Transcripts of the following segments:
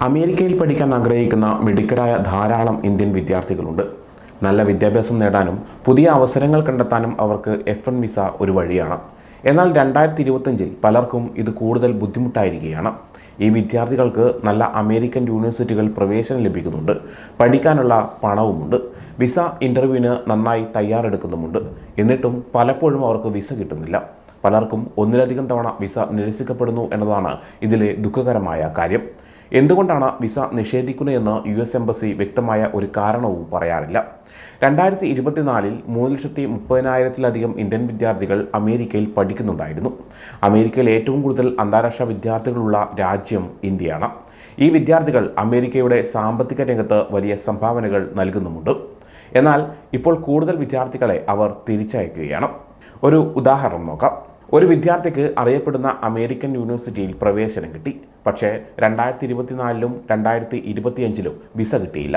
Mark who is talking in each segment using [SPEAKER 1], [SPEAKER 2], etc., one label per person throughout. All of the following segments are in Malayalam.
[SPEAKER 1] അമേരിക്കയിൽ പഠിക്കാൻ ആഗ്രഹിക്കുന്ന മിടുക്കരായ ധാരാളം ഇന്ത്യൻ വിദ്യാർത്ഥികളുണ്ട്. നല്ല വിദ്യാഭ്യാസം നേടാനും പുതിയ അവസരങ്ങൾ കണ്ടെത്താനും അവർക്ക് F1 വിസ ഒരു വഴിയാണ്. എന്നാൽ 2025 പലർക്കും ഇത് കൂടുതൽ ബുദ്ധിമുട്ടായിരിക്കുകയാണ്. ഈ വിദ്യാർത്ഥികൾക്ക് നല്ല അമേരിക്കൻ യൂണിവേഴ്സിറ്റികൾ പ്രവേശനം ലഭിക്കുന്നുണ്ട്, പഠിക്കാനുള്ള പണവുമുണ്ട്, വിസ ഇൻ്റർവ്യൂവിന് നന്നായി തയ്യാറെടുക്കുന്നുമുണ്ട്. എന്നിട്ടും പലപ്പോഴും അവർക്ക് വിസ കിട്ടുന്നില്ല. പലർക്കും ഒന്നിലധികം തവണ വിസ നിരസിക്കപ്പെടുന്നു എന്നതാണ് ഇതിലെ ദുഃഖകരമായ കാര്യം. എന്തുകൊണ്ടാണ് വിസ നിഷേധിക്കുന്നതെന്ന് US എംബസി വ്യക്തമായ ഒരു കാരണവും പറയാറില്ല. 2024 330,000-ലധികം ഇന്ത്യൻ വിദ്യാർത്ഥികൾ അമേരിക്കയിൽ പഠിക്കുന്നുണ്ടായിരുന്നു. അമേരിക്കയിൽ ഏറ്റവും കൂടുതൽ അന്താരാഷ്ട്ര വിദ്യാർത്ഥികളുള്ള രാജ്യം ഇന്ത്യയാണ്. ഈ വിദ്യാർത്ഥികൾ അമേരിക്കയുടെ സാമ്പത്തിക രംഗത്ത് വലിയ സംഭാവനകൾ നൽകുന്നുമുണ്ട്. എന്നാൽ ഇപ്പോൾ കൂടുതൽ വിദ്യാർത്ഥികളെ അവർ തിരിച്ചയക്കുകയാണ്. ഒരു ഉദാഹരണം നോക്കാം. ഒരു വിദ്യാർത്ഥിക്ക് അറിയപ്പെടുന്ന അമേരിക്കൻ യൂണിവേഴ്സിറ്റിയിൽ പ്രവേശനം കിട്ടി. പക്ഷേ 2024-ലും 2025-ലും വിസ കിട്ടിയില്ല.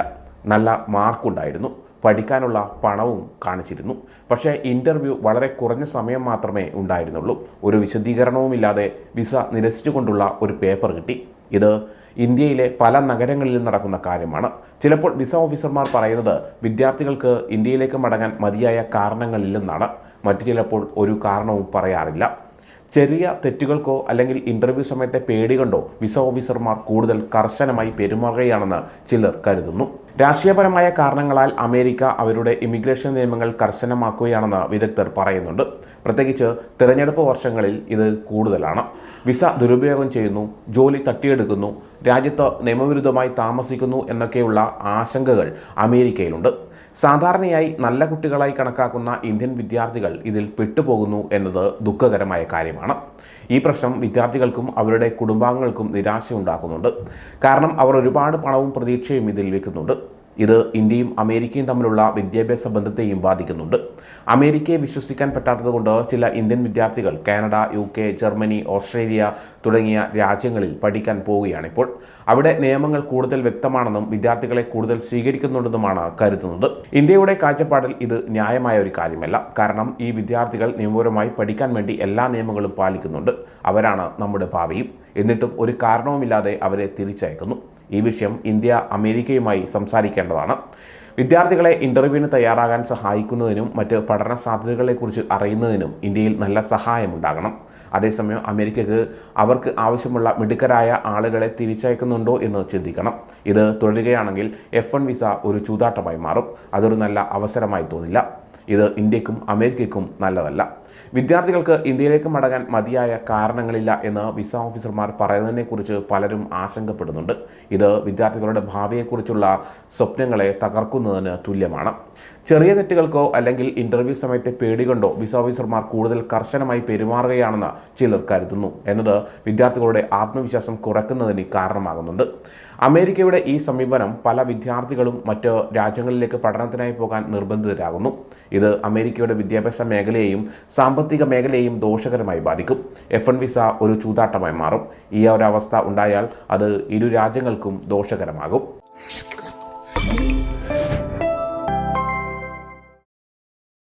[SPEAKER 1] നല്ല മാർക്കുണ്ടായിരുന്നു, പഠിക്കാനുള്ള പണവും കാണിച്ചിരുന്നു. പക്ഷേ ഇൻ്റർവ്യൂ വളരെ കുറഞ്ഞ സമയം മാത്രമേ ഉണ്ടായിരുന്നുള്ളൂ. ഒരു വിശദീകരണവുമില്ലാതെ വിസ നിരസിച്ചുകൊണ്ടുള്ള ഒരു പേപ്പർ കിട്ടി. ഇത് ഇന്ത്യയിലെ പല നഗരങ്ങളിലും നടക്കുന്ന കാര്യമാണ്. ചിലപ്പോൾ വിസ ഓഫീസർമാർ പറയുന്നത് വിദ്യാർത്ഥികൾക്ക് ഇന്ത്യയിലേക്ക് മടങ്ങാൻ മതിയായ കാരണങ്ങളില്ലെന്നാണ്. മറ്റു ചിലപ്പോൾ ഒരു കാരണവും പറയാറില്ല. ചെറിയ തെറ്റുകൾക്കോ അല്ലെങ്കിൽ ഇൻ്റർവ്യൂ സമയത്തെ പേടി കൊണ്ടോ വിസ ഓഫീസർമാർ കൂടുതൽ കർശനമായി പെരുമാറുകയാണെന്ന് ചിലർ കരുതുന്നു. രാഷ്ട്രീയപരമായ കാരണങ്ങളാൽ അമേരിക്ക അവരുടെ ഇമിഗ്രേഷൻ നിയമങ്ങൾ കർശനമാക്കുകയാണെന്ന് വിദഗ്ധർ പറയുന്നുണ്ട്. പ്രത്യേകിച്ച് തിരഞ്ഞെടുപ്പ് വർഷങ്ങളിൽ ഇത് കൂടുതലാണ്. വിസ ദുരുപയോഗം ചെയ്യുന്നു, ജോലി തട്ടിയെടുക്കുന്നു, രാജ്യത്ത് നിയമവിരുദ്ധമായി താമസിക്കുന്നു എന്നൊക്കെയുള്ള ആശങ്കകൾ അമേരിക്കയിലുണ്ട്. സാധാരണയായി നല്ല കുട്ടികളായി കണക്കാക്കുന്ന ഇന്ത്യൻ വിദ്യാർത്ഥികൾ ഇതിൽ പെട്ടുപോകുന്നു എന്നത് ദുഃഖകരമായ കാര്യമാണ്. ഈ പ്രശ്നം വിദ്യാർത്ഥികൾക്കും അവരുടെ കുടുംബാംഗങ്ങൾക്കും നിരാശയുണ്ടാക്കുന്നുണ്ട്. കാരണം അവർ ഒരുപാട് പണവും പ്രതീക്ഷയും ഇതിൽ വെക്കുന്നുണ്ട്. ഇത് ഇന്ത്യയും അമേരിക്കയും തമ്മിലുള്ള വിദ്യാഭ്യാസ ബന്ധത്തെയും ബാധിക്കുന്നുണ്ട്. അമേരിക്കയെ വിശ്വസിക്കാൻ പറ്റാത്തതുകൊണ്ട് ചില ഇന്ത്യൻ വിദ്യാർത്ഥികൾ കാനഡ, UK, ജർമ്മനി, ഓസ്ട്രേലിയ തുടങ്ങിയ രാജ്യങ്ങളിൽ പഠിക്കാൻ പോവുകയാണിപ്പോൾ. അവിടെ നിയമങ്ങൾ കൂടുതൽ വ്യക്തമാണെന്നും വിദ്യാർത്ഥികളെ കൂടുതൽ സ്വീകരിക്കുന്നുണ്ടെന്നുമാണ് കരുതുന്നത്. ഇന്ത്യയുടെ കാഴ്ചപ്പാടിൽ ഇത് ന്യായമായ ഒരു കാര്യമല്ല. കാരണം ഈ വിദ്യാർത്ഥികൾ നിയമപരമായി പഠിക്കാൻ വേണ്ടി എല്ലാ നിയമങ്ങളും പാലിക്കുന്നുണ്ട്. അവരാണ് നമ്മുടെ ഭാവിയും. എന്നിട്ടും ഒരു കാരണവുമില്ലാതെ അവരെ തിരിച്ചയക്കുന്നു. ഈ വിഷയം ഇന്ത്യ അമേരിക്കയുമായി സംസാരിക്കേണ്ടതാണ്. വിദ്യാർത്ഥികളെ ഇൻ്റർവ്യൂവിന് തയ്യാറാകാൻ സഹായിക്കുന്നതിനും മറ്റ് പഠന സാധ്യതകളെക്കുറിച്ച് അറിയുന്നതിനും ഇന്ത്യയിൽ നല്ല സഹായമുണ്ടാകണം. അതേസമയം അമേരിക്കക്ക് അവർക്ക് ആവശ്യമുള്ള മിടുക്കരായ ആളുകളെ തിരിച്ചയക്കുന്നുണ്ടോ എന്ന് ചിന്തിക്കണം. ഇത് തുടരുകയാണെങ്കിൽ F1 വിസ ഒരു ചൂതാട്ടമായി മാറും. അതൊരു നല്ല അവസരമായി തോന്നില്ല. ഇത് ഇന്ത്യക്കും അമേരിക്കയ്ക്കും നല്ലതല്ല. വിദ്യാർത്ഥികൾക്ക് ഇന്ത്യയിലേക്ക് മടങ്ങാൻ മതിയായ കാരണങ്ങളില്ല എന്ന് വിസ ഓഫീസർമാർ പറയുന്നതിനെക്കുറിച്ച് പലരും ആശങ്കപ്പെടുന്നുണ്ട്. ഇത് വിദ്യാർത്ഥികളുടെ ഭാവിയെക്കുറിച്ചുള്ള സ്വപ്നങ്ങളെ തകർക്കുന്നതിന് തുല്യമാണ്. ചെറിയ തെറ്റുകൾക്കോ അല്ലെങ്കിൽ ഇൻ്റർവ്യൂ സമയത്തെ പേടികൊണ്ടോ വിസ ഓഫീസർമാർ കൂടുതൽ കർശനമായി പെരുമാറുകയാണെന്ന് ചിലർ കരുതുന്നു എന്നത് വിദ്യാർത്ഥികളുടെ ആത്മവിശ്വാസം കുറയ്ക്കുന്നതിന് കാരണമാകുന്നുണ്ട്. അമേരിക്കയുടെ ഈ സമീപനം പല വിദ്യാർത്ഥികളും മറ്റ് രാജ്യങ്ങളിലേക്ക് പഠനത്തിനായി പോകാൻ നിർബന്ധിതരാകുന്നു. ഇത് അമേരിക്കയുടെ വിദ്യാഭ്യാസ മേഖലയെയും സാമ്പത്തിക മേഖലയെയും ദോഷകരമായി ബാധിക്കും. F1 വിസ ഒരു ചൂതാട്ടമായി മാറും. ഈ ഒരു അവസ്ഥ ഉണ്ടായാൽ അത് ഇരു രാജ്യങ്ങൾക്കും ദോഷകരമാകും.